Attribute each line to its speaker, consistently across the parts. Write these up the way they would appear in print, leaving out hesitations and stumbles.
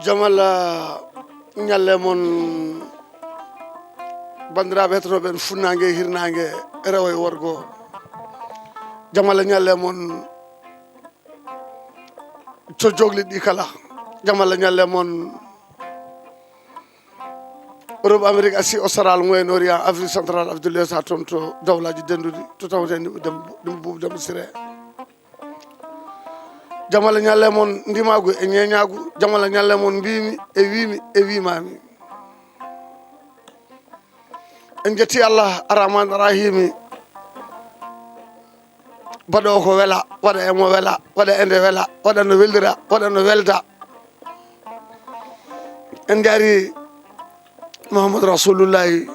Speaker 1: jamala nyalle mon bandiraɓe hettotoɓe funnague hirnague rewo e worgo jamala nyalle mon cojogli ɗi kala jamala nyalle mon Europe Amérique Asie Austral Moyen Orient Afrique centrale Afrique de l'Ouest ha toon to dawlaji denduɗi to tawten ɗum buubu dembo siré jamala nyalle mon ndimagu e ñeñagu jamala nyalle mon mbimi e wimi e wimami en jetti Allah arrahman arrahimi baɗo ko wela waɗa emo wela waɗa ende wela waɗa no weldira waɗa no welda en jaari Muhammadu Rasulullahi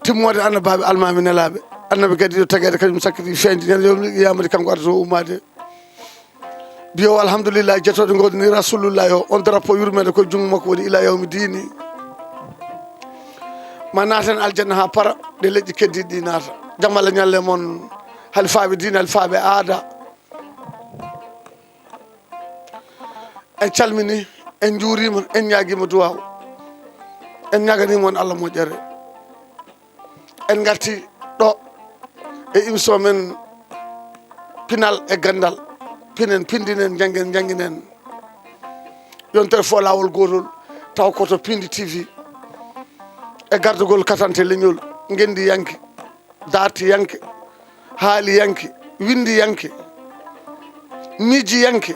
Speaker 1: timmode annabaɓe almami nelaɓe annabi kadi yo taguede kañum sakkiti feñde ñande yomi yamade kanko arata o ummade biyo alhamdulillah jettode godini Rasulullahi o on drapeau yurmede koye jungo makko woni ila yawmi dini ma naten aljanna ha para ɗe leƴƴi keddiɗi ɗi naata jamala ñalle mon halifaɓe dine halifaɓe aada en calmini en juurima en ñaguima duwaw en ñaganimon Allah moƴƴere en garti ɗo e émission men pinal e gandal pinen pindinen janggen jangguinen yontere fo lawol gotol taw koto Pindi TV e gardugol katante leñol gendi yanke darti yanke haali yanke windi yanke miiji yanke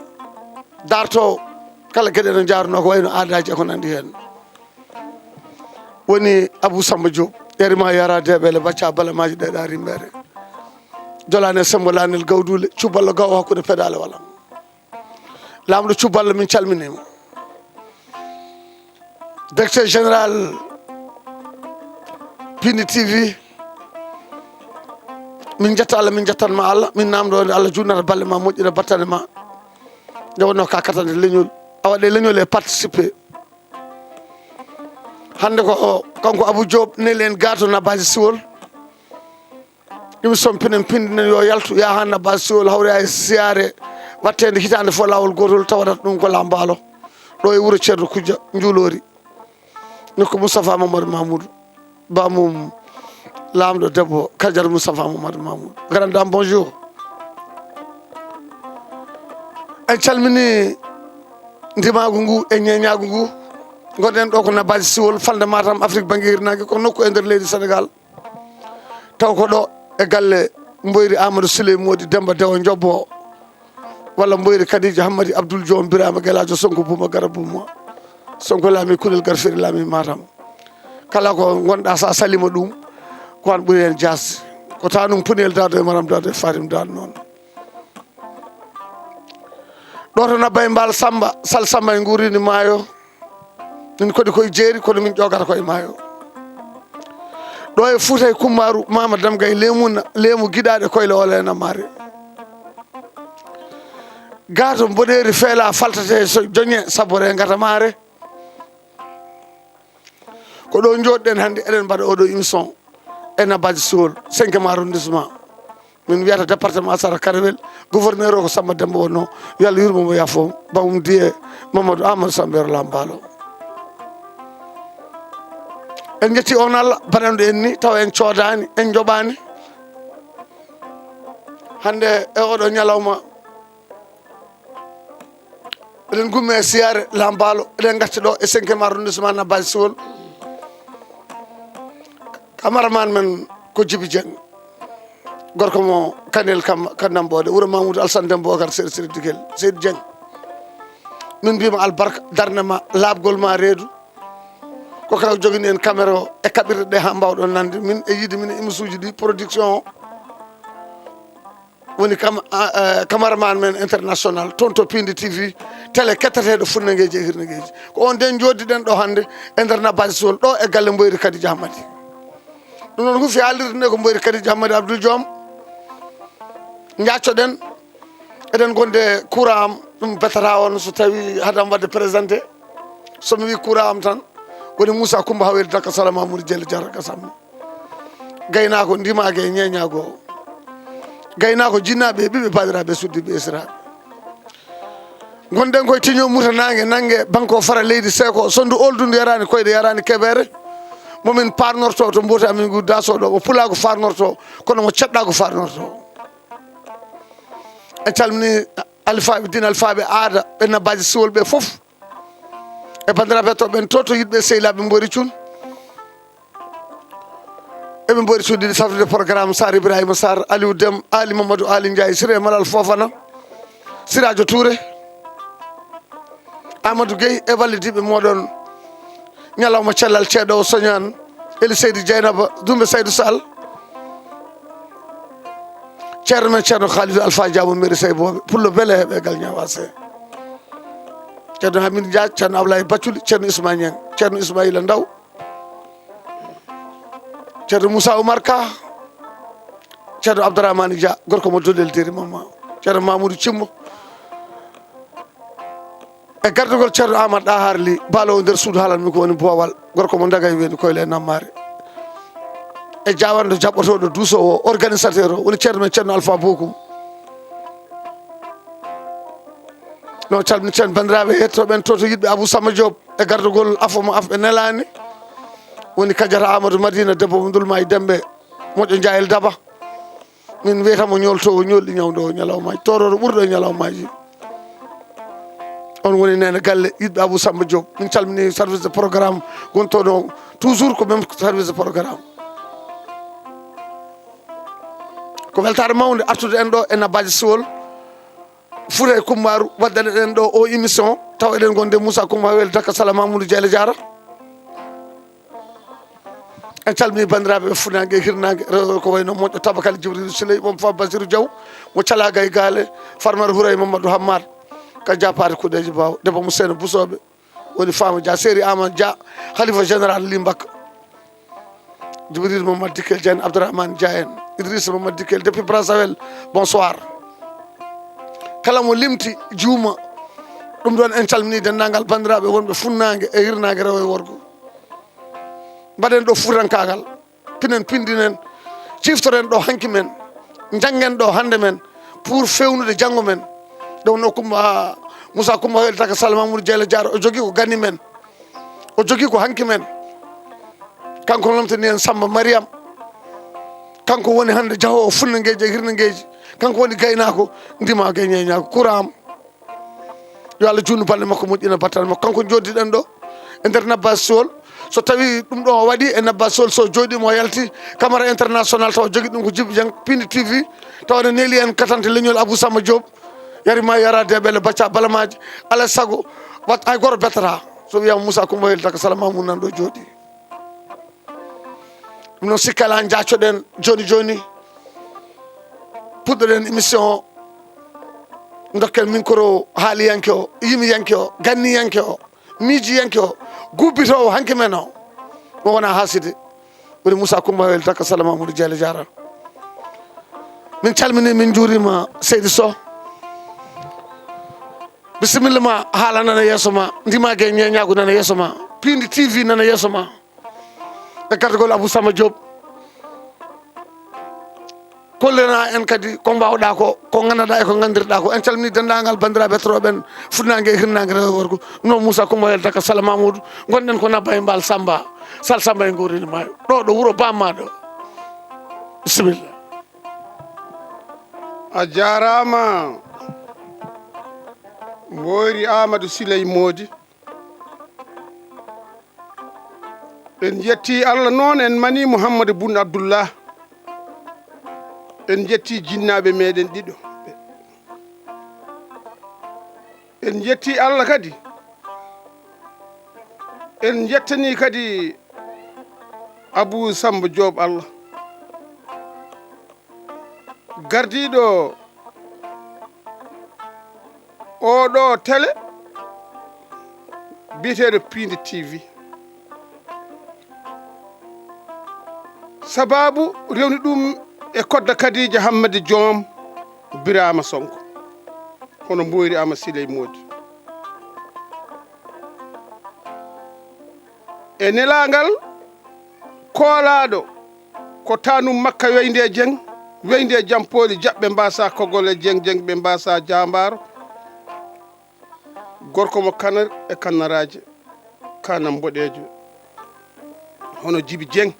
Speaker 1: darto kala gueɗe no jarno ko wayno aadaji e ko nandi hen woni Abou Samba Diop yarima yara deɓele bacca balamaji ɗeɗa rimbere jolane sembo lanel gawdule cuballo gaw hakkude pedale wala lamɗo cuballo min calminima directeur général Pindi TV min jetta Allah min jettanma Allah min namdode Allah jurnata balle ma moƴƴina battane ma nde wonno ka katante leñol awaɗe leñol e participé hande ko kanko Abou Diop neli en gato nabbaji siwol émission pinen pindinen yo yaltu ya ha nabbaji siwol hawre ay siyare wattede hitande fo lawol gotol tawadat ɗum ko lambalo ɗo e wuuro ceerno Koudia Njulori nokko Moustapha Mamadou Mamoudou bamum lamɗo debbo Kadiata Moustapha Mamadou Mamoudou grande dame bonjour en calmini ndimagu ngu e ñeñagu ngu gonɗen ɗo ko nabbaji siwol falde Matam Afrique banggue hirnangue ko nokku e nder leydi Sénégal taw ko ɗo e galle Mboyri Amadou Souley Modi Demba Dewo Jobbo walla Mboyri Kadidja Hammadi Abdoul Diom Birama Gueladio Sonko Bouma Gara Bouma Sonko laami Kulel Garfiri laami Matam kala ko gonɗa sa salima ɗum ko an ɓuuri hen jasde ko ta ɗum punel dado e maram dado e Fatim dado noon ɗo to nabba e mbal Samba Sal Samba e guurini maayo min kodi koye jeeri kono min ƴogata koye maayo ɗo e Fouta e Kummaru Mama Damga e lemu guiɗaɗe koyle ole e nammare gato mboɗeri feela faltate so joñe sabore gata mare ko ɗo joɗɗen hannde eɗen mbaɗa oɗo émission e nabbaji siwol 5e arrondissement min wiyata département Sara Karewel gouverneur o ko Samba Demba wonno yo Allah yurmomo yaafo bamum diye Mamadou Amadou Sambero Lambalo en jetti on Allah baɗanɗo en ni taw en coodani en joɓani hande e oɗo ñalawma eɗen gummi e siyare Lambalo eɗen gatti ɗo e 5e arrondissement nabbaji siwol camaraman men ko Djibi Dieng gorko mo Kanel Kandambode wuuro Mamoudou Alassane Dembogar Seydi Digel Seydi Dieng min mbima albarka darnema labgol ma reedu ko kaw jogini en caméra o e kaɓirɗe ɗe ha mbawɗon nande min e yiide min e émission uji ɗi production o woni camaraman men international toon to Pindi TV télé ketteteɗo funnagueji e hirnagueji ko on den joddiɗen ɗo hande e nder nabbaji siwol ɗo e galle Mboyri Kadidja Hammadi ɗum noon huufi haalirde nde ko Mboyri Kadidja Hammadi Abdoul Diom jaccoɗen eɗen gonde courant am ɗum betata on so tawi hadam wadde présenté somi wi courant am tan woni Moussa Coumba Hawel Daka Sala Mamoudou Diallo Diarra Gassam gaynako ndimage e ñeñago o gaynako jinnaɓe e ɓiɓe badiraɓe suddiɓe esiraɓe gonɗen koye tiño mutanangue nangue banque o fara leydi seeko sondu oldude yarani koyɗe yarani keɓere momin parnorto to mboti amin gu dasoɗo mo pulago farnorto kono mo ceɗɗago farnorto e calmini alifaɓe dina alifaɓe aada ɓe nabbaji siwol ɓe foof e bandiraɓe to ɓen to yiɗɓe sehilaɓe mbori cun eɓe mbori cuuɗiɗi safrude programme Sar Ibrahima Sarr Aliou Deme Ali Mamadou Ali Ndiaye Siré Malal Fofana Siradio Touré Amadou Gueye e wallidiɓe moɗon ñalawma cellal ceeɗo o soñan Eli Seydi Dieynaba Dumbe Saydou Sall ceerno men ceerno Khalidou Alpha Diabo mairie Seyboɓe pullo beele heɓe gal ñawase ceerno Hamidou Dia ceerno Ablaye Bathily ceerno Ismaïla Niang ceerno Ismaïla Ndaw ceerno Moussa Oumar Ka ceerno Abdourahmane Dia gorko mo doleldiri mamma ceerno Mamoudou Cimmo e gardugol ceerno Amadou Dahar Ly baalowo nder suudu haalanmi ko woni boowal gorko mo dagay weeni koyle nammare e jawande jaɓɓotoɗo duusowo organisateur o woni ceerno men ceerno Alpha Bokum no calminiten bandiraɓe hettoɓen to yiɗɓe Abou Samba Diop e gardugol afomo af ɓe nelani woni Kadiata Amadou Madina debbo mo dulma e Demɓe moƴƴo Jayel Daba min wiyatamo ñoltowo ñolɗi ñawdo o ñalawmaji toroɗo ɓurɗo e ñalawmaji on woni nene galle yiɗɓe Abou Samba Diop min calmini service de programme gontoɗo toujours ko même service de programme ko weltare mawde artude en ɗo e nabbaji siwol Fouré Coumbaru waddane ɗen ɗo o émission taw eɗen gonde Moussa Coumba Wele Dakka Sala Mamoudou Diallo Diara en calmini bandiraɓe ɓe funnague e hirnague rewo ko wayno moƴƴo Tabakal Djibril Souley mom fa Basirou Diaw mo Calaga e Gaale Farmata Houraye Mamadou Hammar ka japade kuɗeji baw debbo mo Seyna Bousoɓe woni Fama Dia Séri Amadou Dia Khalifa général Limbaka Djibril Mamadou Dikel Diène Abdourahmane Dia en Idrissa Mamadou Dikel depuis Brazzaville bonsoir kala mo limti juuma ɗum ɗon en calmini dendagal bandiraɓe wonɓe funnague e hirnague rewo e worgo mbaɗen ɗo fuutankagal pinen pindinen ciftoren ɗo hanki men janggen ɗo hande men pour fewnude janggo men ɗum no Coumba Moussa Coumba Wele Dakka Sala Mamoudou Diallo Diara o jogui ko ganni men o jogui ko hanki men kanko lomtani en Samba Mariam kanko woni hande jahowo funnagueji e hirnagueji kanko woni gaynako ndima gay ñeñako couram yo Allah junnu balɗe makko moƴƴina battane makko kanko joddiɗen ɗo e nder nabbas sol so tawi ɗum ɗo o waɗi e nabbas sol so joɗima o yalti camara international taw jogui ɗum ko Djiby Dieng Pindi TV taw ne neeli en katante leñol Abou Samba Diop yarima yarade ɓelle bacca balamaji alay saago wat hay goto bettata so wiyama Moussa Coumba Wele Dakka Sala Mamoudou nan ɗo jooɗi ɗum noon sikkala jaccoɗen joni joni puɗɗoɗen émission o dokken micro haaliyanke o yimiyanke o ganniyanke o miijiyanke o gubbitowo hanke men o mo wona haaside woni Moussa Coumba Wele Dakka Sala Mamoudou Diallo Diara min calmini min juurima Seydi Sow bisimilla ma haala nana yeeso ma ndimage ñeñagu nana yeeso ma Pindi TV nana yeeso ma e gardugol Abou Samba Diop kollena en kadi ko mbawɗa ko gandaɗa e ko gandirɗa ko en calmini dendagal bandiraɓe hettoroɓen funnague e hirnague rewo worgo no Moussa Coumba Wele Dakka Sala Mamoudou gonɗen ko nabba e mbal Samba Sal Samba e gowrini maayo ɗo ɗo wuuro bammaɗo bisimilla
Speaker 2: a jarama Mboori Amadou Siley Modi en jetti Allah noon en mani Mouhamadou Boun Abdullah en jetti jinnaɓe meɗen ɗiɗo en jetti Allah kadi en jettani kadi Abou Samba Diop Allah gardiɗo oɗo télé biyeteɗo Pindi TV sababu rewni ɗum e kodda Kadija Hammadi Joom Birama Sonko hono Mboori Ama Siley Modi e nelagal koolaɗo ko tanum makka Weynde Dieng Weynde Jampoli jaɓɓe mbasa kogole Dieng Dieng ɓe mbasa Jambaro gorko mo kanar e kannaraje kanam boɗejo hono Djiby Dieng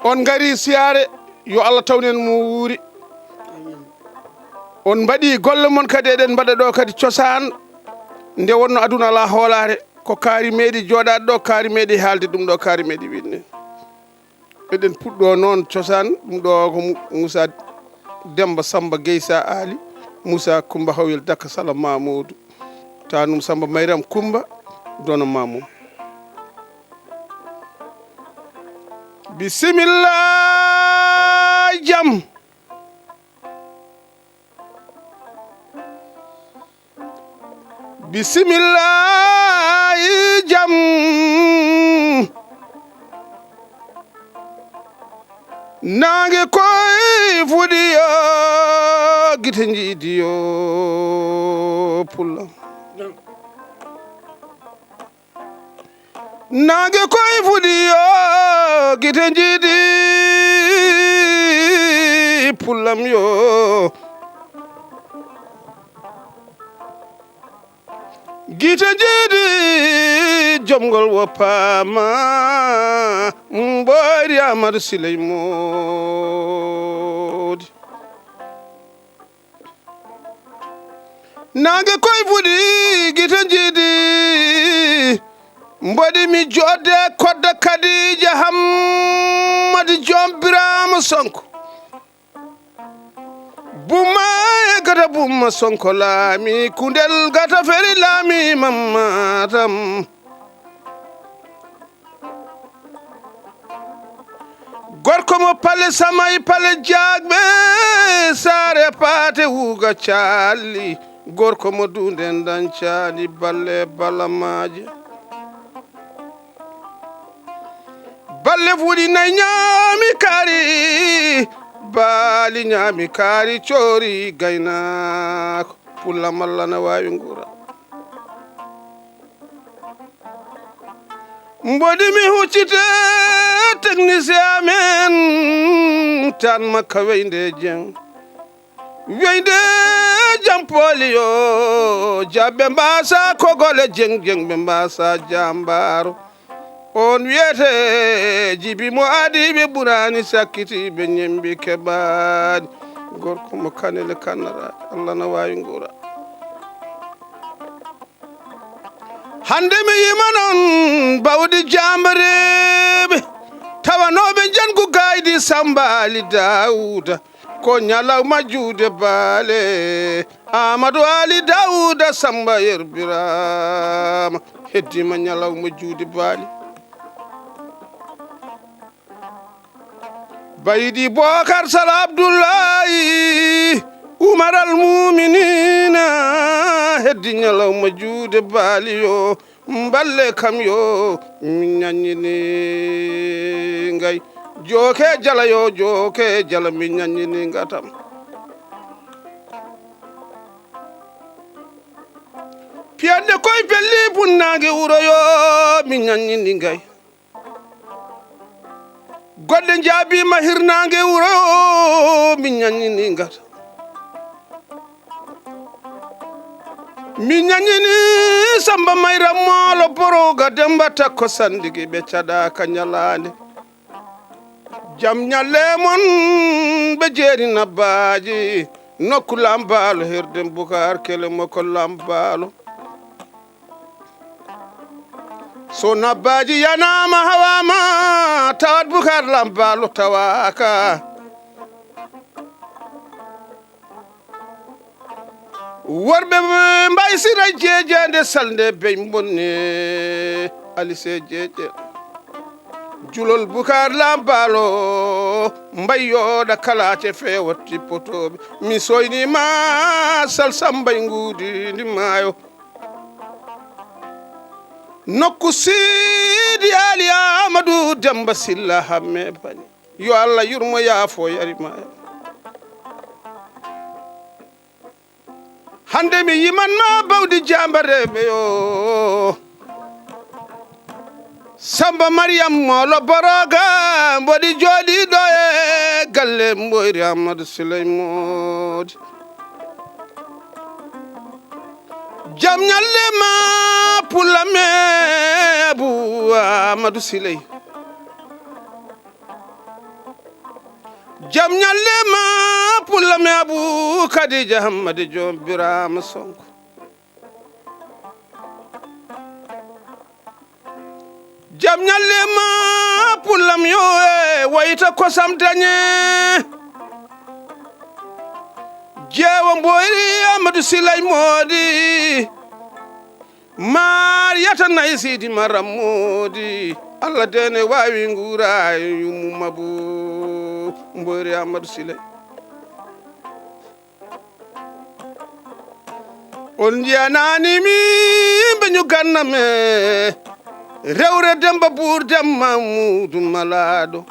Speaker 2: on ngari siyaare yo Allah tawnen mo wuuri on mbaɗi golle mon kadi eɗen mbaɗa ɗo kadi cosaan nde wonno aduna ala hoolare ko kaari meeɗi jooɗade ɗo kaari meeɗi haalde ɗum ɗo kaari meeɗi winne eɗen puɗɗo noon cosaan ɗum ɗo ko Moussa Demba Samba Geysa Ali Moussa Coumba Hawel Daka Sala Mamoudou tanum Samba Mayram Coumba dono Mamou bisimillah jam bisimillah jam nange koy fuɗiyo gite jiidiyo pulla nange koy fuɗiyo gite jiidi pullam yo gite jiidi jomgol woppama mboyri Amadou Siley Modi nange koy fuɗi gite jiidi mboɗi mi jodde kodda Kadija Hammadi Joom Birama Sonko bumma e gata bumma Sonko laami kundel gata feri laami mammatam gorko mo pale samay pale jagɓe saare paate wuga calli gorko mo dunden dancani balle balamaje balle fuɗi nayi ñaami kaari baali ñaami kaari coori gaynako pulla malla na wawi ngura mboɗi mi huccite technicien amen tan makka weynde Dieng weynde jampooli yo jabɓe mbasa kogole Dieng ɓe mbasa jambaro on wiyete Djiby mo adi ɓe ɓurani sakkiti ɓe ñembi keɓani gorko mo kanele kannaraje Allah na wawi ngura hande mi yima noon bawɗi jambareɓe tawanoɓe jangu gaydi Samba Ali Dawuda ko ñalawma juude baale Amadou Ali Dawuda Samba yerbirama heddima ñalawma juude baali baydi Bokar Sala Abdoulaye Oumar al Muminina heddi ñalawma juude baali yo mballe kam yo min ñaññini ngay jooke jala yo jooke jala min ñaññini ngatam piyande koye pelli punnage wuro yo min ñaññini ngay goɗɗe jaabima hirnage wuro min ñaññini ngata min ñaññini Samba Mayram Molo Boroga Demba Takko Sandigi ɓe caɗaka ñalande jam ñalle mon ɓe jeeri nabbaji nokku lambalo herden Boucar Kele moko lambalo so nabbaji yanama hawama tawat Boucar lambalo tawaka worɓe mbaysira jeejede salde bey bonne Alice jeeje julol Boucar lambalo mbayyoɗa kalate fewatti potoɓe mi soynima sal sambay ngudidi maayo nokku Sidi Ali Amadou Demba Silla hamme bani yo Allah yurmo yaafo yarima hande mi yimanma bawdi jambareɓe yo Samba Mariam Molo Boroga mboɗi jooɗiɗo e galle mboyri Amadou Siley Modi jam ñalle ma pulame bu Amadou Siley jam ñalle ma pulame abu Khadija Hamadi Jom Birama Sonko jam ñalle ma pulam yo wayta kosam dañe jeewa mboyri Amadou Siley Modi Mariata nay sidi maram Modi Allah dene wawi ngura yumuma bu mboyri Amadou Siley on jiyanani mi be ñu ganname rewre Demba Buur Demba Mudu Malado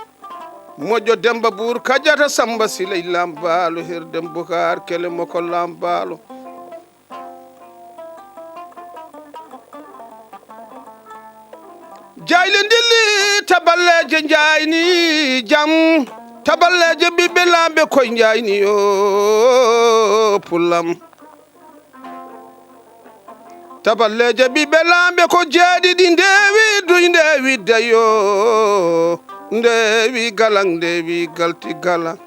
Speaker 2: mojo Demba Buur kajata Samba Siley lambalo hirdem Bukar kele moko lambalo jayle ndilli taballeje njayni jam taballeje ɓiɓɓe lamɓe koye njayni yo pullam taballeje ɓiɓɓe lamɓe ko jeeɗiɗi ndewi duy ndewi dayo ndewi galang ndewi galti galang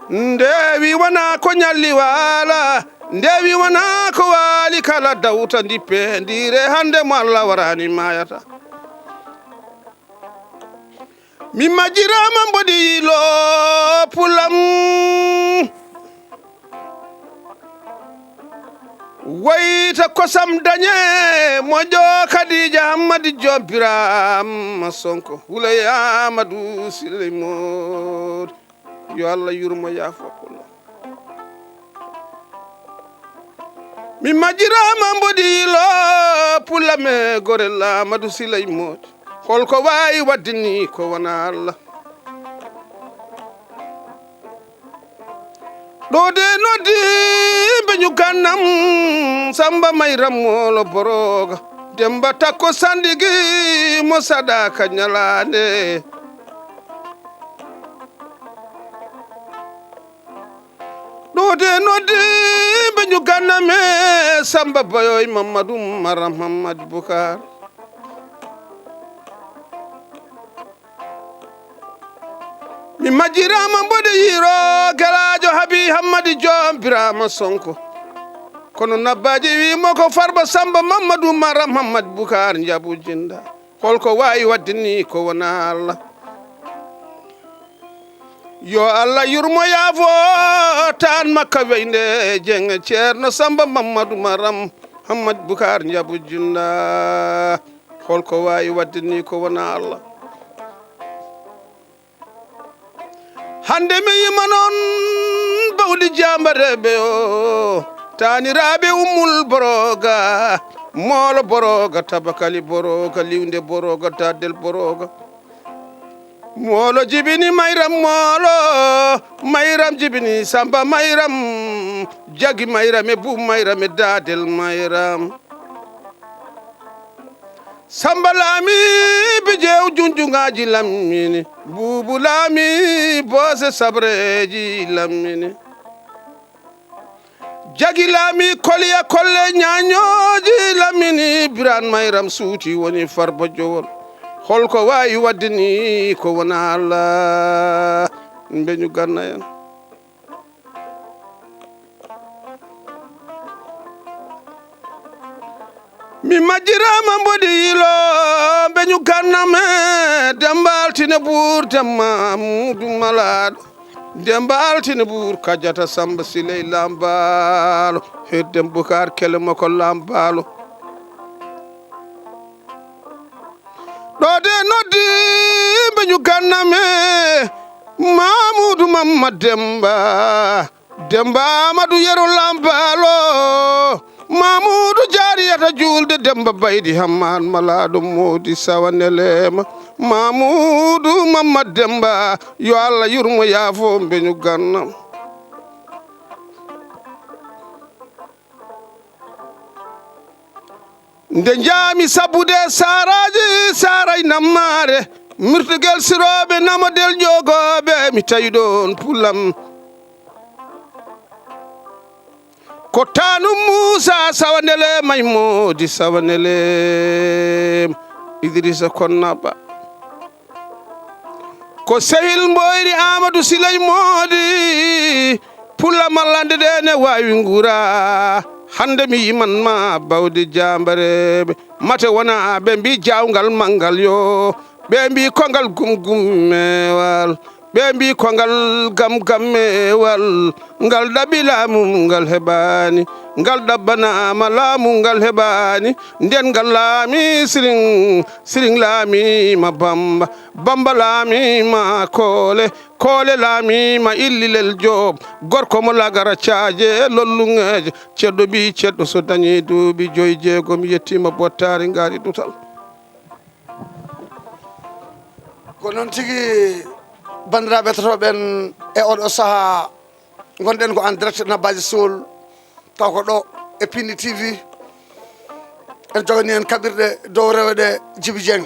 Speaker 2: ndewi wona ko ñalli waala ndewi wona ko waali kala dawta ndippe ndire hande mo Allah warani mayata mi majjirama mboɗi yilo pulam wayta kosam dañe moƴo Khadija Hamadi Jom Birama Sonko Wulay Amadou Siley Modi yo Allah yurmo yaafo pulam mi majjirama mboɗi yilo pulame gorel Amadou Siley Modi holko wawi wadde ni ko wona Allah ɗo de noddi ɓe ñu gannam Samba Mayram Molo Boroga Demba Takko Sandigi mo sadaka ñalande ɗo de noddi ɓe ñu ganname Samba Bayoy Mamadou Maram Hamadi Bukar mi majjirama mboɗo yiro gelajo Habi Hamadi Jom Birama Sonko kono nabbaji wimo ko Farba Samba Mamadou Maram Hamadi Bukar jabu jinda holko wawi wadde ni ko wona Allah yo Allah yurmo yaafo tan makka weynde jeng Ceerno Samba Mamadou Maram Hamadi Bukar jabu jinda holko wawi wadde ni ko wona Allah hande mi yima noon bawɗi jambareɓe o taniraɓe Ummul Boroga Molo Boroga Tabakali Boroga Liwde Boroga Daddel Boroga Molo jibini Mayram Molo Mayram jibini Samba Mayram jagi Mayram e Bu Mayram e Daddel Mayram Samba Laami bijew junjungaji lammini Buubu Laami Bose sabreji lammini jagi Laami koliya kolle ñañoji lammini Birane Mayram suuti woni Farba Jowol holko wawi wadde ni ko wona Allah mbeñu ganna en mi majjirama mboɗi yilo ɓeñu ganname Demba Altine Buur Demba Mudu Malado Demba Altine Buur kajata Samba Siley lambalo heddem Bukar kele mako lambalo ɗo de noddi ɓeñu ganname Mamoudou Mamad Demba Amadou Yero lambalo Mamoudou jariyata julde Demba Baydi Hamman Malado Modi Sawanelema Mamoudou Mamad Demba yo Allah yurmo yaafo mbeñu gannam nde jaami sabude saraji saray nammare mirtigel siroɓe namadel jogoɓe mi tawi ɗon pulam ko tanu Moussa Sawanele Maymodi Sawanele Idrissa Konnaba ko sehil mboyri Amadou Silay Modi pulla mallande de ne wawi ngura hande mi yimanma bawde jambareɓe mate wona ɓe mbi jawgal mangal yo ɓe mbi kongal gumgummewal ɓe mbi kongal gamgammewal ngal ɗaɓi laamu ngal heɓani ngal ɗabbanama laamu ngal heɓani nden ngal laami siring laamima bamba laamima koole laamima illilel joob gorko mo lagara caaje lollungeje ceɗɗo ɓi ceɗɗo so dañi duuɓi joyi jeegom yettima bottari ngaari dutal
Speaker 1: ko noon tigi bandiraɓe totoɓen e oɗo saaha gonɗen ko en direct Nabadji Soul taw ko ɗo e Pindi TV en jogani en kaɓirɗe dow rewɗe Djiby Dieng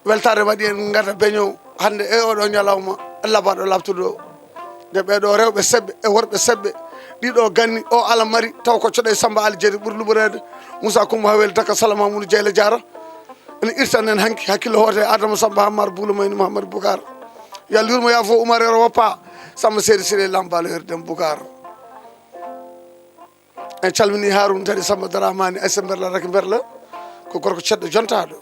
Speaker 1: weltare waɗi en gata beñow hande e oɗo ñalawma labaɗo labtuɗo nde ɓeɗo rewɓe seɓɓe e worɓe seɓɓe ɗiɗo ganni o alamari taw ko coɗe Samba Ali Diéry ɓuuri luɓorede Moussa Coumba Hawel Daka Salama Mamadou Dieyla Diarra ene irtan en hanki hakkille hote Adama Samba Hammar Boula Mayni Mouhamadou Boucar yo Allah yurmo yaafo Oumar Yero Woppa Samba Seydi Siré Lambalo herdem Boucar en calmini Harouna Tari Samba Daramani Aissa Mberla Raki Mberla ko gorko ceɗɗo jontaɗo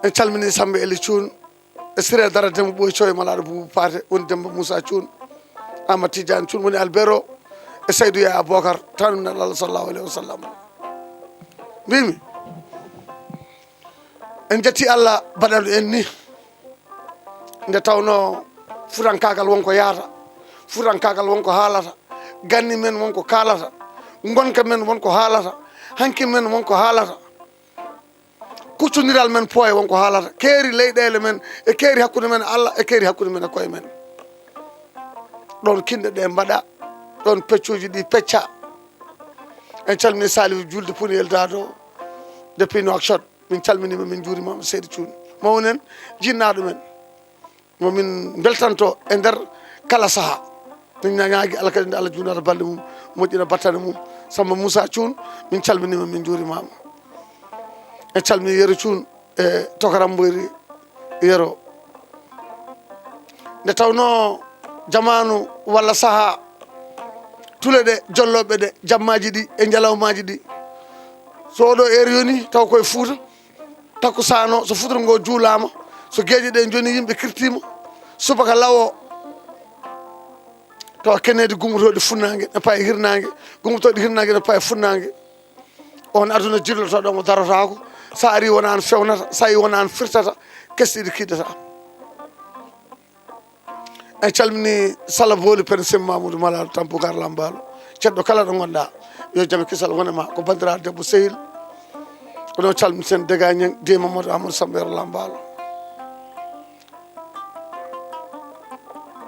Speaker 1: en calmini Samba Eli Thioune e Siré Dara Demba Ɓoye Coye Malaɗo Boubou Paté woni Demba Moussa Thioune Amadou Tidiane Thioune woni Albero e Seydou Yaya Bocar tanum nan Allah sallallahu alayhi wa sallam mbimi en jetti Allah baɗaɗo en ni nde tawno furankagal wonko yaata furankagal wonko haalata ganni men wonko kaalata gonka men wonko haalata hanki men wonko haalata kuccodiral men pooye wonko haalata keeri leyɗele men e keeri hakkude men Allah e keeri hakkude men e koye men ɗon kinɗe ɗe mbaɗa ɗon peccuji ɗi pecca en calmini Salif julde Pouniyel Dado depuis Nouakchott min calminima min juurimama Seydi Thioune mawnen jinnaɗo men momin beltanto e nder kala saaha min ñaagui Allah kadi nde Allah junata balɗe mum moƴƴina battane mum Samba Moussa Thioune min calminima min juurimama en calmini Yero Thioune e Tokaram Mboyri Yero nde tawno jamanu walla saaha tule ɗe jolloɓe ɗe jammaji ɗi e jalawmaji ɗi so oɗo heure yoni taw koye Fouta takku sano so Fouta ngo juulama so gueƴe ɗe joni yimɓe kirtima subaka lawo tawa kenede gummotoɗe funnague ne paye hirnague gummotoɗe hirnague ne paye funnague on aduna jillotoɗomo darotako sa ari wona an fewnata sa yi wona an firtata kesɗiɗi kiɗata en calmini Sala Boli pen Sem Mamoudou Malado Tampougar Lambalo ceɗɗo kala ɗo gonɗa yo jaam kisal wonema ko bandiraɗo debbo Sehil ko ɗon calmiten Dega Niang de Mamadou Amadou Samba Yero Lambalo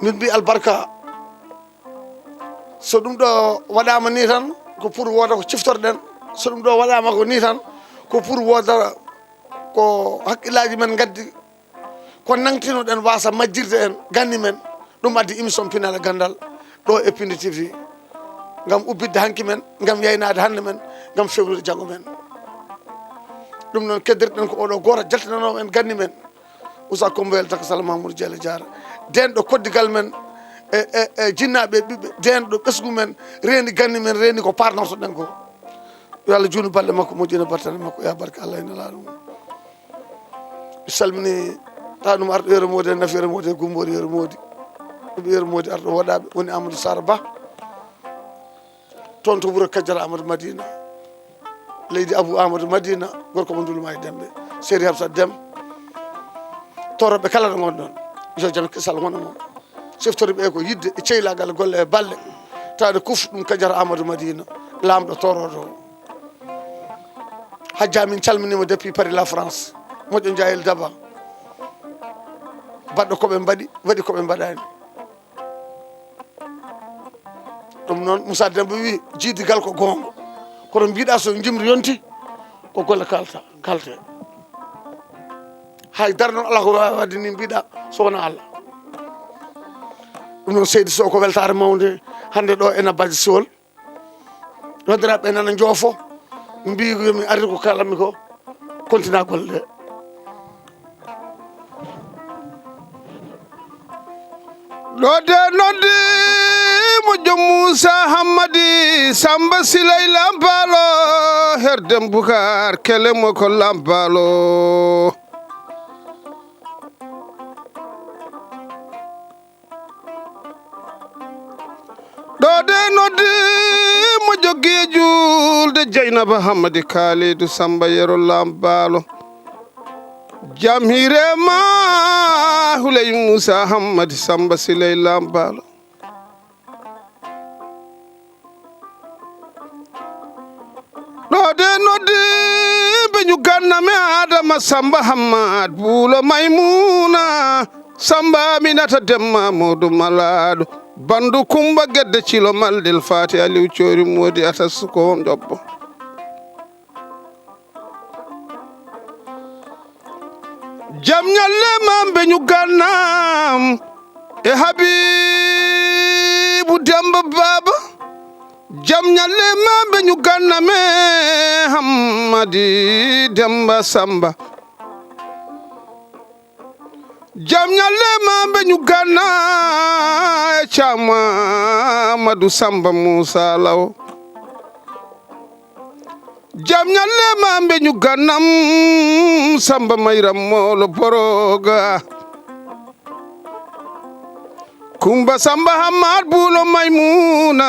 Speaker 1: min mbi albarka so ɗum ɗo waɗama ni tan ko pour woda ko ciftorɗen so ɗum ɗo waɗama ko ni tan ko pour woda ko haqqillaji men gaddi ko nangtinoɗen wasa majjirde en ganni men ɗum addi émission Pinal e Gandal ɗo e Pindi TV gam ubbidde hanki men gam yaynade hande men gam fewnude janggo men ɗum noon keddirɗen ko oɗo goto jaltinanowo en ganni men Moussa Coumba Hawel Daka Salama Mamadou Dieyla Diarra denɗo koddigal men e jinnaɓe ɓiɓɓe denɗo ɓesgu men reeni ganni men reeni ko parnortoɗen ko yo Allah juunu balɗe makko moƴƴina battane makko ya barke Allah ene laaɗum mi salmini ta ɗum arɗo Yero Modi e Nafi Yero Modi e Gumbori Yero Modi ɗuɓe Yero Modi arɗo waɗaɓe woni Amadou Sara Ba toon to wuuro Kadiara Amadou Madina leydi Abou Amadou Madina gorko mo Ndulma e Demɓe Seydi Habsa Déme toroɓe kala ɗo gonɗon yo jaam kisal wona moon seftoriɓe ko yidde e ceylagal golle e balle tawde kuf ɗum Kadiara Amadou Madina lamɗo toroɗo hajja min calminima depuis Paris la France moƴƴo Jahel Daba baɗɗo koɓe mbaɗi waɗi koɓe mbaɗani ɗum noon Moussa Demba wi jiidigal ko gonga kono mbiɗa so jimri yonti ko golle kalte haydara noon ala ko wawi wadde ni mbiɗa sowona Allah ɗum noon seydi Sow ko weltare mawde hande ɗo ena Badji Siwol noddiraɓe nana joofo mbi yomi arri ko kalanmi ko continue golle ɗe
Speaker 2: ɗo de noddi moƴƴo Moussa Hammadi Samba Siley Lampalo herdem Bukar kelemo ko Lampalo ɗo de noddi moƴƴo Guédiulde Dieynaba Hammadi Kalidou Samba Yero Lampalo jam hirema Huley Moussa Hammadi Samba Siley Lampalo ɗo de noddi ɓe ñuganname Adama Samba Hammad Buulo Maymuna Samba Aminata Demma Modou Malaɗo bandu Kumba Gedde Cilo Maldel Fati Aliou Coori Modi Atas ko Jobbo jam ñalle mamɓe ñugannam e Habibu Demba Baba jam ñalle mamɓe ñuganname Hammadi Demba Samba jam ñalle mamɓe ñuganna e Cama Amadou Samba Moussa Law jam ñalle mamɓe ñugannam Samba Mayram Molo Boroga Kumba Samba Hammad Buulo Maymuna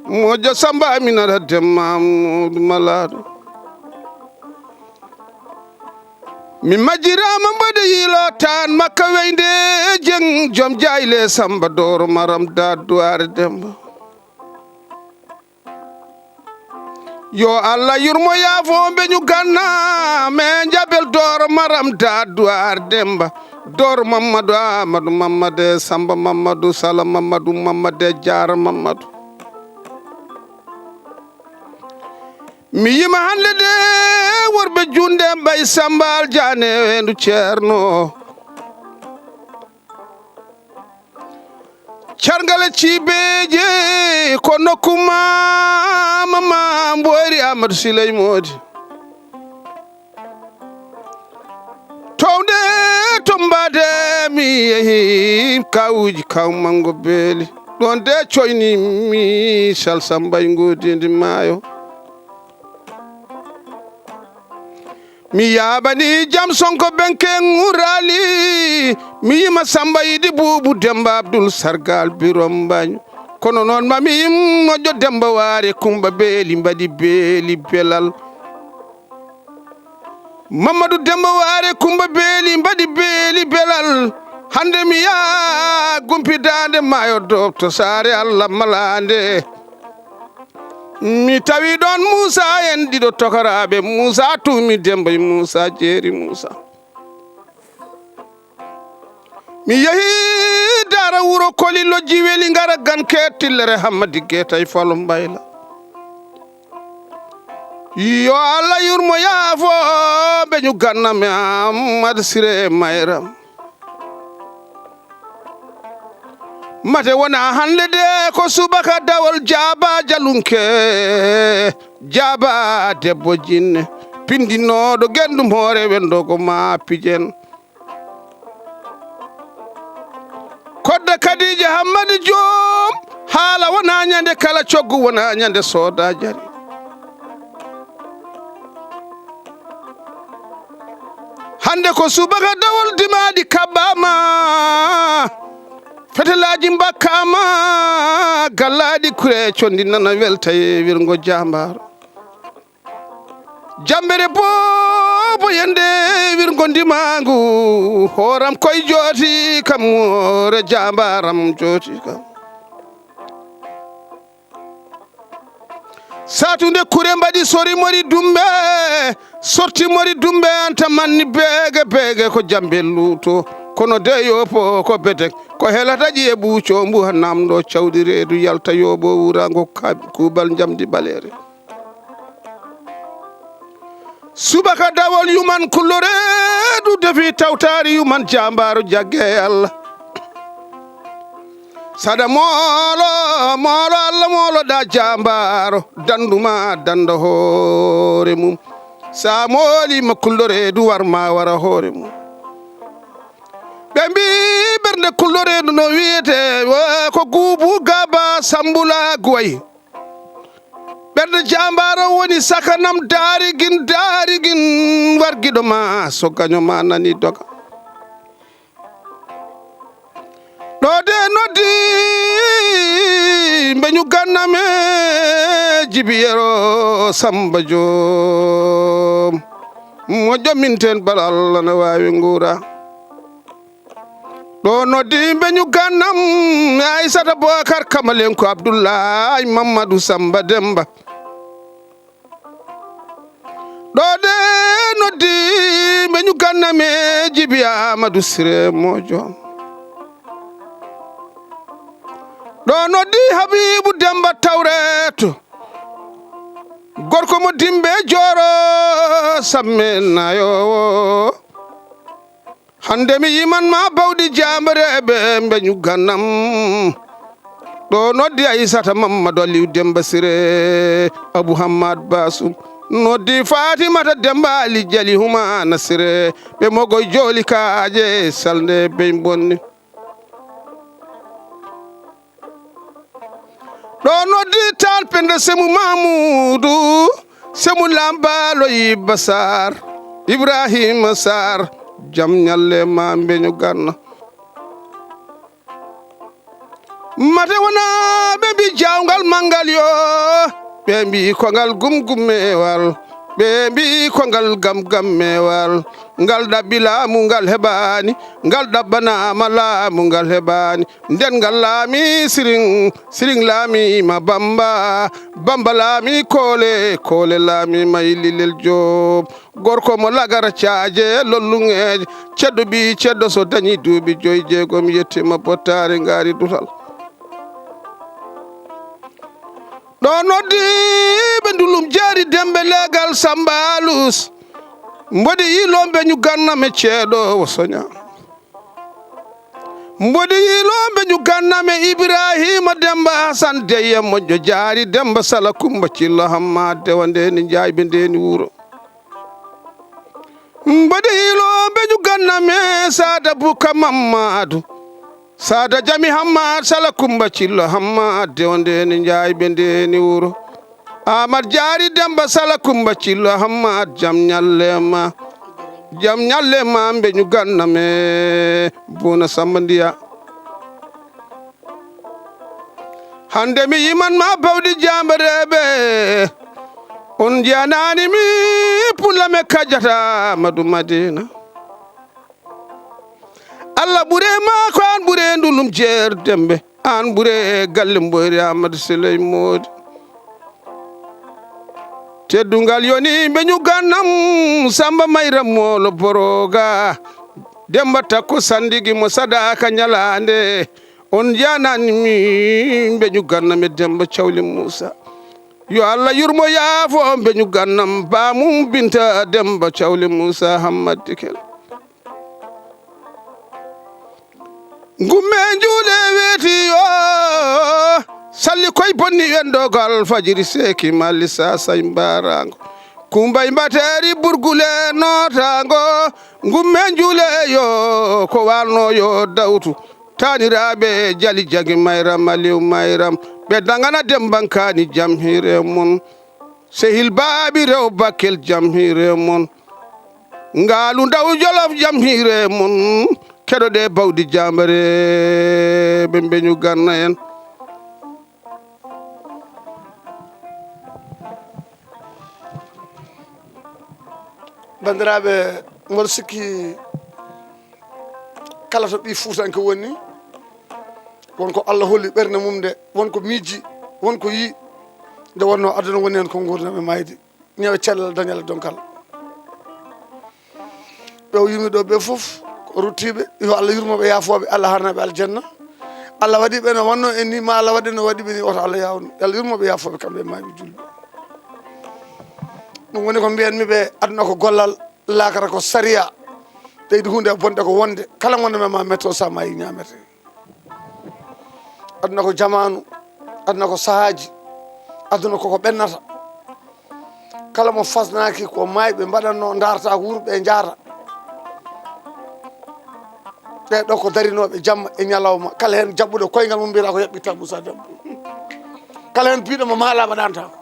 Speaker 2: moƴƴo Samba Aminata Demma Modou Malaɗo mi majjirama mbaɗi yilo tan makka weynde jeng joom jayle Samba Doro Maram Daduare Demba yo Allah yurmo yaafoɓe ñuganna me jabel Doro Maram Daduare Demba Doro Mamadou Amadou Mamade Samba Mamadou Sala Mamadou Mamade Diara Mamadou mi yima hande de worɓe junde mbay Sambal Diane wendu Ceerno cargale cibeje ko nokkuma mama Mboyri Amadou Siley Modi towde tombade mi yehi kawuji kawmango beeli ɗon de coyni mi Sal Sambay Godindi Maayo mi yaɓani jam Sonko benke ngurali mi yima Samba Idi Boubou Demba Abdoul Sargal Birom Mbaño kono noon mami yim moƴƴo Demba Waare Kumba Beeli mbaɗi beeli belal Mamadou Demba Waare Kumba Beeli mbaɗi beeli belal hande mi yaa gumpidande Maayo Dofto Saare Allah malande mi tawi ɗon Moussa en ɗiɗo tokoraɓe Moussa tumi Demba Moussa Jeeri Moussa mi yehi dara wuro Kolilo Jiweli ngara ganke tillere Hammadi Guetay Falo Mbayla yo Allah yurmo yaafo ɓe ñuganname Amadou Siré Mayram mate wona hande de ko subaka dawol Jaaba Jalunke Jaaba debbo jinne pindinoɗo gendum hoore wendo ko ma pijen kodda Kadija Hammadi Joom haala wona ñande kala coggu wona ñande sooda jari hande ko subaka dawol dimaɗi kabbama fetelaji mbakkama gallaɗi kure condi nana welta e wirgo Jambaro jambere bobo yende wirgo ndimagu horam koye jooti kam more Jambaram jooti kam satunde kure mbaɗi sori mori dumbe sorti mori dumbe anta manni beege beege ko jambe luuto kono de yopo ko bedek ko helata ƴiye ɓuuco mbu namɗo cawɗi reedu yalta yobo wurango kuubal jamdi ɓaleere subaka dawol yuman kulloreedu defi tawtaari yuman jambaaru jagge Allah sada moolo Allah moolo da jambaro danduma danda hoore mum sa mooli ma kulloreedu warma wara hoore mum ɓe mbi ɓernde kulloreedu no wiyete ko guubu gaba sambula guway ɓernde jambaro woni sakanam daarigin wargiɗo ma so gaño ma nani doga ɗo de noddi mbeñu ganname jibiyero Samba Joom moƴƴo minten bal Allah ne wawi nguura ɗo noddi mbeñu gannam Aissata Bocar Kamalenko Abdoulaye Mamadou Samba Demba ɗo de noddi mbeñu ganname jibi Amadou Siré Mojo ɗo noddi Habibu Demba Tawreto gorko mo dimbe joro sammenayo hande mi yiman ma bawdi jambareɓe mbeñu gannam ɗo noddi Aissata Mamadou Aliou Demba Siré Abou Hammad Bassoum noddi Fatimata Demba Ali Jali Humana Siré ɓe mogoy joli kaaje salde be bonni ɗo noddi tal pende Semu Mamoudou Semu Lambalo Yibba Sar Ibrahima Sar jam ñalle ma mbeñu ganna mate wona ɓe mbi jawngal mangal yo ɓe mbi kongal gumgummewal ɓe mbi kongal gamgammewal ngal ɗaɓɓi laamu ngal heɓani ngal ɗaɓɓanama laamu ngal heɓani nden ngal laami siring laamima bamba laami koole laamima Lilel Joob gorko mo lagara caaje lollungeje ceddo ɓi ceddo so dañi duuɓi 5 jeegom yettima bottare ngaari dutal ɗo noddi ɓe ndulum jaari dembe legal Sambalus mbodi yilo mbeñu ganname ceeɗo wo soña mbodi yilo mbeñu ganname Ibrahima Demba Hasan Deyye moƴƴo jaari Demba Sala Kumba Cillo Hamma dewa ndeni jayɓe ndeni wuro mbodi yilo mbeñu ganname Sada Buka Mamadou Sada Jami Hammad Sala Kumba Cillo Hamma dewa ndeni jayɓe ndeni wuro Amad jaari Demba Sala Kumba Cillo Hammad jam ñallema mbeñu ganname Bouna Samba Ndiya hande mi yiman ma bawdi jambareɓe on jiyanani mi pullame kajata Madou Madina Allah ɓure ma ko an ɓure ndulum jeer dembe an ɓure galle mboyri Amadou Siley Modi teddungal yoni mbeñu gannam Samba Mayra Molo Boroga Demba Takko Sandigi mo sadaka ñalande on janani mi mbeñu gannam e Demba Cawli Moussa yo Allah yurmo yaafo mbeñu gannam bamum Binta Demba Cawli Moussa Hammad Dikel ngumme juule weeti yo salli koye bonni wendogal fajiri seki malli sasay mbarango kumbay mbateri burgule notango ngumme juule yo ko walno yo dawtu taniraɓe jali jagi Mayram Aliou Mayram ɓe dagana dembankani jam hire mon sehil baaɓi rew Bakel jam hire mon ngaalu ndaw Jolof jam hire mon keɗoɗe bawdi jambare ɓe mbeñu ganna en
Speaker 1: bandiraɓe mboɗo sikki kala to ɓi Fuutanke woni wonko Allah holli ɓernde mum nde wonko miiji wonko yi nde wonno aduna woni hen ko gurdam e mayde ñawe cellal dañal donkal ɓe yimɓe ɗo ɓe foof ko ruttiɓe yo Allah yurmoɓe yaafoɓe Allah harnaɓe aljanna Allah waɗi ɓe no wanno en ni ma Allah waɗi no waɗi ɓe ni oto Allah yawno Allah yurmoɓe yaafoɓe kamɓe maɓe julɓe ɗum woni ko mbiyanmi ɓe aduna ko gollal lakara ko saria leydi hunde bonde ko wonde kala gonɗo men ma metto sa mayi ñamete aduna ko jamanu aduna ko sahaji aduna koko ɓennata kala mo fasnaki ko mayɓe mbaɗanno darta ko wurɓe jaara ɓeɗo ko darinoɓe jamma e ñalawma kala hen jabɓuɗo koyngal mum mbiyata ko yaɓɓitta Moussa Demba kala hen biɗomo maalama ɗantako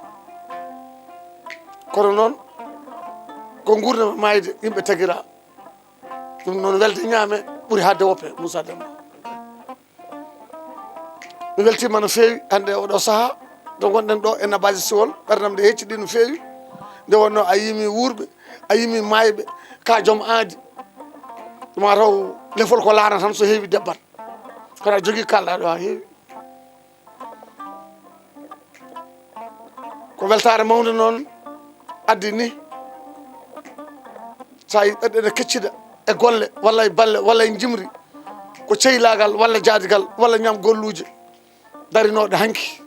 Speaker 1: kono noon ko gurdema mayde yimɓe taguira ɗum noon welde ñaame ɓuuri hadde woppe Moussa Demba mi weltima no fewi hande oɗo saaha to gonɗen ɗo e nabaji siwol ɓerdam nde hecciɗi no fewi nde wonno a yimi wuurɓe a yimi mayɓe ka joom aadi ɗuma taw lefol ko laana tan so heewi debbat kono a jogui kalɗa ɗo ha heewi ko weltare mawde noon addi ni sa yi ɓeɗɗene keccida e golle walla e balle walla e jimri ko ceylagal walla jaadigal walla ñam golluji darinoɗe hanki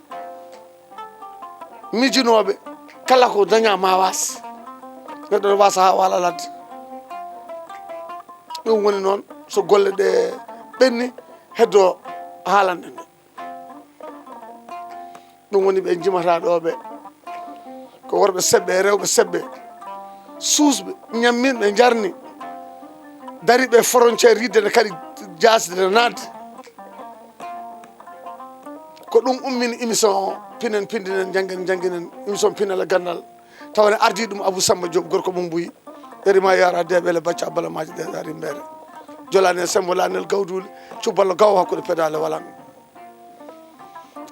Speaker 1: mijinoɓe kala ko daña ma was neɗɗo ne wasa ha wala ladde ɗum woni noon so golle ɗe ɓenni heddo haalande nde ɗum woni ɓe jimata ɗo ɓe ko worɓe seɓɓe e rewɓe seɓɓe suusɓe ñamminɓe jarni dari ɓe frontiére yidde nde kadi jasde ne nadde ko ɗum ummini émission o pinen pindinen jangguinen émission pinal e gandal tawne ardi ɗum Abou Samba Diop gorko mum mbuyi ɓerima yara deɓele bacca abalamaji ɗe ari mbere jolani e sembo lanel gawduli cuballo gaw hakkude pédale walan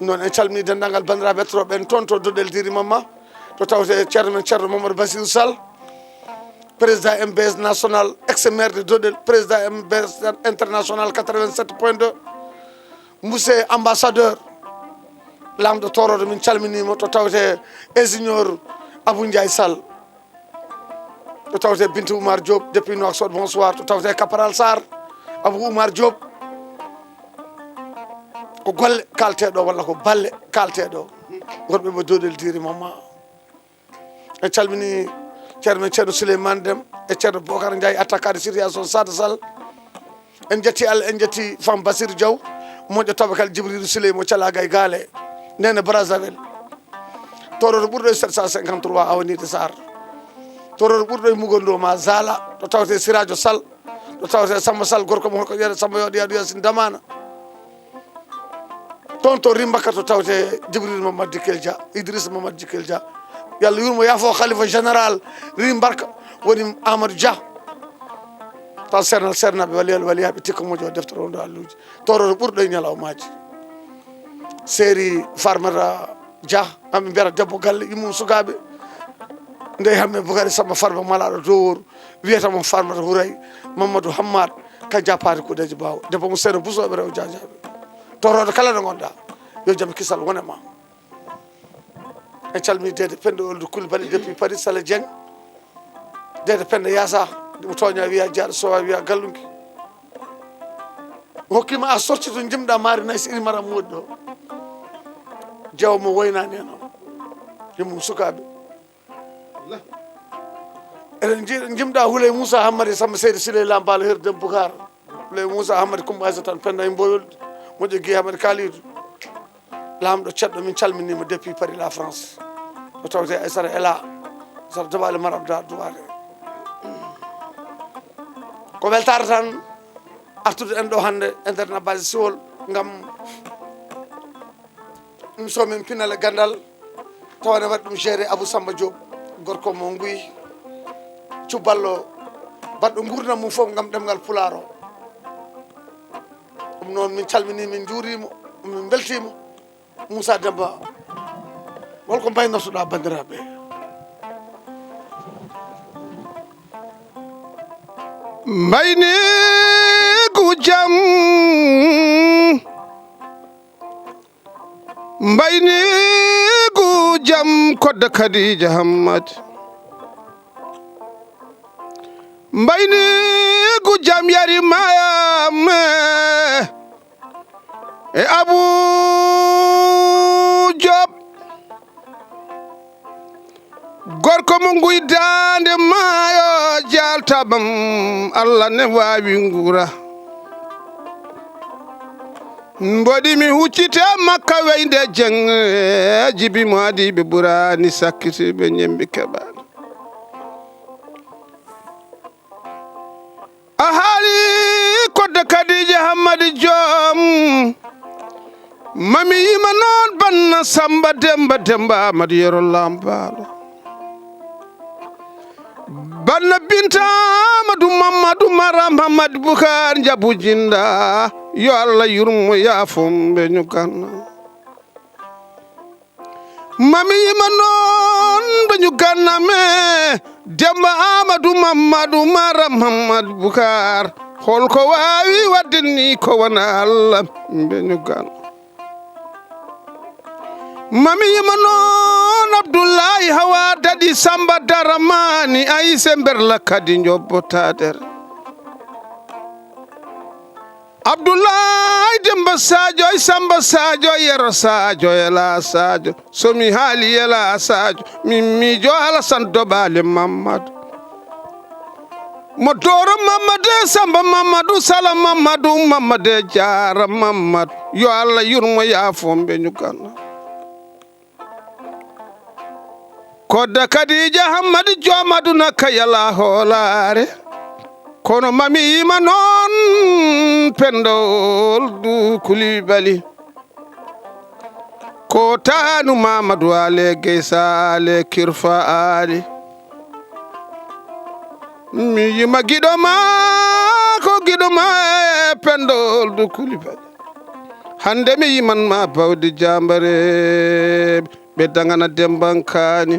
Speaker 1: noon en calmini dendagal bandiraɓe hettotoɓe en toon to Dodel Diri Mamma to tawte ceerno men ceerno Mamadou Bassirou Sall président MBS national ex maire de Dodel président MBS international 87.2 monsieur ambassadeur lamɗo toroɗo min calminimo to tawte ingénieur Abou Ndiaye Sall to tawte Bintou Oumar Diop depuis Nouakchott bonsoir to tawte Caporal Sarr Abou Oumar Diop ko golle kalteɗo walla ko balle kalteɗo wonɓe mo Dodel Diri Mamma en calmini ceerno men ceerno Souleymane Dem e ceerno Bocar Ndiaye attaquade situation Sada Sall en jetti Allah en jetti femme Basir Diaw moƴƴo tabakal Djibril Souley mo calaga e gaale nene Brazzaville toroɗo ɓurɗo e 753 awanide Sarr toroɗo ɓurɗo e mugondo ma Zala to tawte Siradio Sall to tawte Samba Sall gorko mo holko ƴeeɗe Samba yoɗo yaɗo yasin damana toon to Rimbaka to tawte Djibril Mamadou Dikel Dia Idrissa Mamadou Dikel Dia yallah yurmo yaafo khalifa général Rimbarka woni Amadou Dia taw sernal sernaɓe waliyal waliyaɓe tikka moƴo o deftere on ɗo alluji toroɗo ɓurɗo e ñalawmaji séri Farmata Dia hamɓe mbiyata debbo galle immum sukaɓe nde hamɓe Boukary Samba Farba malaɗo doworu wiyatamo Farmata Houray Mamadou Hammad kan jappade kuuɗeji mbaw debbo mo seeno busoɓe rew jajaɓe toroɗo kala nde gonɗa yo jaam kisal wonema en calmini dede Penda Oldu Coulibaly depuis Paris Sala Dieng dede Penda Yassa ɗum toña wiya jaaɗo sowa wiya gallunki hokkima a sorti to jimɗa maari nayi so inimara moɗi ɗo jeewa mo woynani hen o yimmum sukaɓe eɗen jimɗa Houleye Moussa Hammadi Samba Seydi Siley Lambalo herdem Boukar Houleye Moussa Hammadi Coumba Aissa tan Penda e Mboyolde moƴƴo Guiye Hammadi Kalidou lamɗo ceɗɗo min calminima depuis Paris la France o tawte Aissata Ela Aissata Dabale Marabda Duware ko weltare tan artude en ɗo hande e nder Nabaji Siwol gam émission min pinal e gandal tawane waɗi ɗum géré Abou Samba Diop gorko mo Nguy cuballo baɗɗo gurdam mum foof gam ɗemgal Pulaar o ɗum noon min calmini min juurimo min beltimo Moussa Demba holko mbaynortoɗa bandiraɓe
Speaker 2: mbayni gu jam mbayni gu jam kodda Khadija Hammad mbayni gu jam yari mayam e Abou Diop gorko mo guydande maayo jaltabam Allah ne wawi ngura mboɗi mi huccite makka weyde jeng jibi modiɓe ɓurani sakkitiɓe ñembi keɓani a haali kodde kadija hammadi joom mami yima noon banna samba demba amadu yero lambalo banna binta amadou mamadou maram hamad boukar jabu jinda yo Allah yurmo yaafom ɓe ñuganna mami yima noon ɓe ñuganna me demba amadou mamadou maram hamad boukar holko wawi wadde ni ko wona Allah ɓe ñuganna mami yima noon abdoullahi hawa dadi samba daramani ayise mberla kadi jobbotadere abdoullahi demba sadio ay samba sadio yero sadio ela sadio somi haali ela sadio min miijo alasan doɓale mamadou mo doro mamadou samba mamadou sala mamadou mamadou jara mamadou yo Allah yurmo yaafomɓe ñuganna kodda kadija hammadi jomadu nakka yala hoolare kono mami yima noon pendol du kulibali ko tanu mamadou ale geysa ale kirfa ali mi yima giɗoma ko giɗoma e pendol du kulibali hande mi yiman ma bawdi jambare ɓe dagana dembankani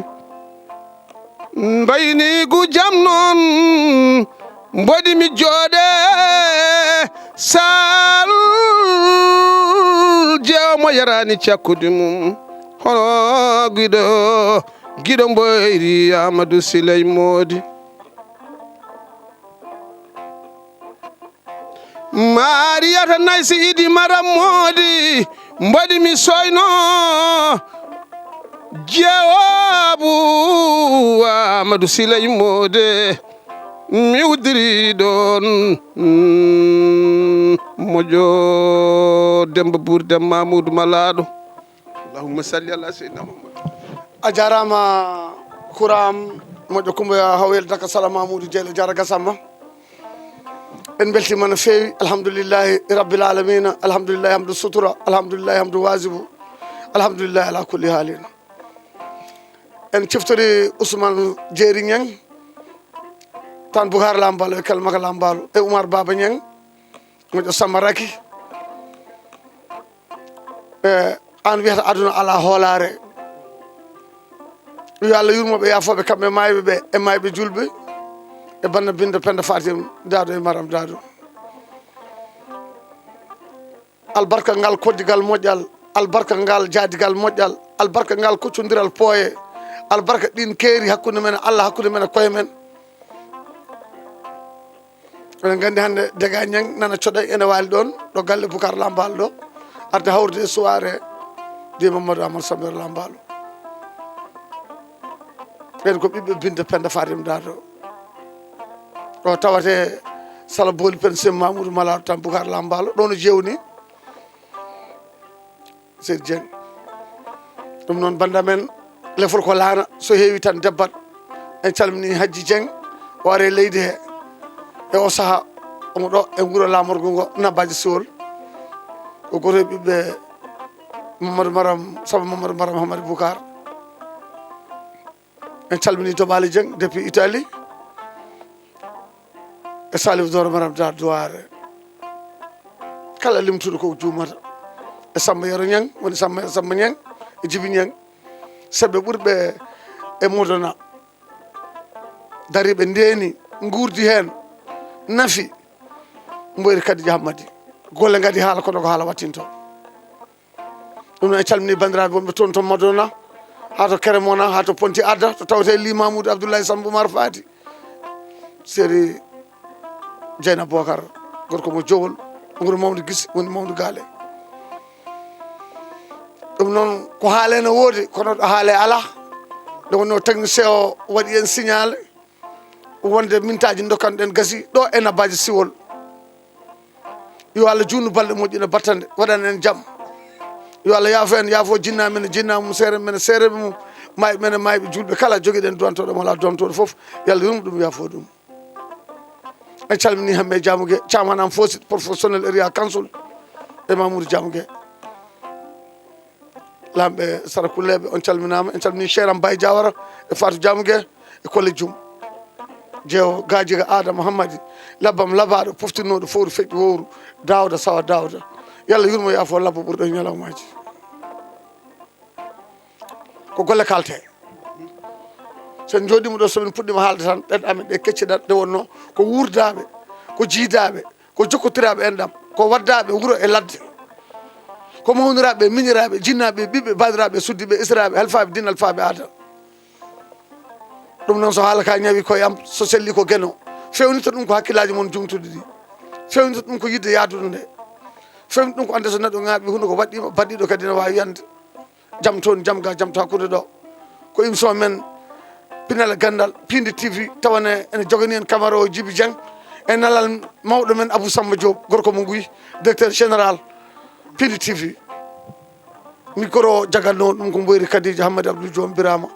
Speaker 2: mbayni gu jam noon mboɗi mi jooɗe sal jeewomo yarani cakkude mum hono giɗo mboyri amadou siley moodi mariyata naysi idi maram moodi mboɗi mi soyno jeewobu amadou siley moode mi udiri ɗon moƴo demba ɓurde mamoudou malaɗo allahumma salli ala seydina mamadou
Speaker 1: a jarama kuram moƴƴo kumboya hawel daka sala mamoudou dieylo jara gasamma en beltima no fewi alhamdoulillahi rabbil alamina alhamdoulillahi hamdou sutura alhamdoulillahi hamdou wasibu alhamdoulillahi ala kulli halin en ciftori ousmane jeeri ñang tan boukar lambalo e kalmaka lambalo e oumar baba ñang moƴƴo samba raki an wiyata aduna ala hoolare yo Allah yurmoɓe yafoɓe kamɓe mayɓe ɓe e mayɓe julɓe e banna binde penda fatim dado e maram dado albarka ngal koddigal moƴƴal albarka ngal jaadigal moƴƴal albarka ngal koccodiral pooye albarka ɗin keeri hakkude men Allah hakkude men e koye men eɗen gandi hande dega ñang nana coɗay ene waali ɗon ɗo galle boukar lambalo ɗo arde hawrude e soirée de mamadou amadou sambir lambalo ɓen ko ɓiɓɓe binde penda fatim dado ɗo tawate sala booli pen sem mamoudou malaɗo tan boukar lambalo ɗo no jewni seydi dieng ɗum noon bandamen lefol ko laana so heewi tan debbat en calmini Hadji Dieng o are leydi he e o saaha omo ɗo e wuuro lamorgo ngo nabbaji sowol o goto e ɓiɓɓe mamadou maram saba mamadou maram hamadi boukar en calmini Dobali Dieng depuis Italie e Salif Doro maram dar duware kala limtuɗo ko jumata e Samba Yero Niang woni Samba Niang e Djibi Niang seɓɓe ɓurɓe e modona dariɓe ndeni gurdi hen nafi mboyri Kadija Hammadi golle gadi haala kono ko haala wattinto ɗum noon e calmini bandiraɓe wonɓe toon to Madonna ha to Keremona ha to Ponti Adda to tawate Li Mamoudou Abdoulaye Samba Oumar Fati séri Dieynaba Bocar gorko mo Jowol nguro Mamadou Guisse woni Mamadou Gale ɗum noon ko haale no woodi kono ɗo haale ala nde wonno technicien o waɗi en signal wonde mintaji dokkanɗen gasi ɗo e nabbaji siwol yo Allah junnu balɗe moƴƴina battande waɗan en jaam yo Allah yaafo en yaafo jinna men jinna mum seere men seereɓe mum mayɓe men mayɓe julɓe kala joguiɗen dontoɗo wala dontoɗo foof yo Allah yurmo ɗum yaafo ɗum en calmini hamɓe Diamougué camanam fosit professionnel area council e Mamoudou Diamougué lamɓe sarakulleɓe on calminama en calmini Cheiram Baye Diawara e Fatou Diamougué e Kolle Dioum jeewo gajiga Adama Hammadi labbam labaɗo poftinoɗo fowru feƴƴi wowru Dawda Sawa Dawda yo Allah yurmo yaafo labbo ɓurɗo e ñalawmaji ko golle kalte sen jooɗima ɗo somin puɗɗima haalde tan ɗen amen ɗe kecciɗat nde wonno ko wuurdaɓe ko jiidaɓe ko jokkotiraɓe enɗam ko waddaɓe wuuro e ladde ko mawniraɓe miñiraɓe jinnaɓe ɓiɓɓe badiraɓe suddiɓe israɓe halfaɓe din alfaɓe aada ɗum noon so haala ka ñawi koyam so selli ko gueno fewnita ɗum ko hakkillaji moon jumtude ɗi fewnita ɗum ko yidde yaadude nde fewnita ɗum ko ande so neɗɗo ŋaaɓi hunde ko waɗɗima baɗɗiɗo kadi ne wawi yande jaam toon jaam ga jaam to hakkude ɗo ko émission men Pinal Gandal Pinde TV tawane ene jogani en camara o Djiby Dieng e nalal mawɗo men Abou Samba Diop gorko mo Guy directeur général Pinde TV micro jaganno ɗum ko mboyri Kadija Hammadi Abdou Diom Birama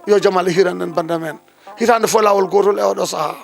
Speaker 1: yo jaam Allah hiran en banda men hitande fo lawol gotol e oɗo saaha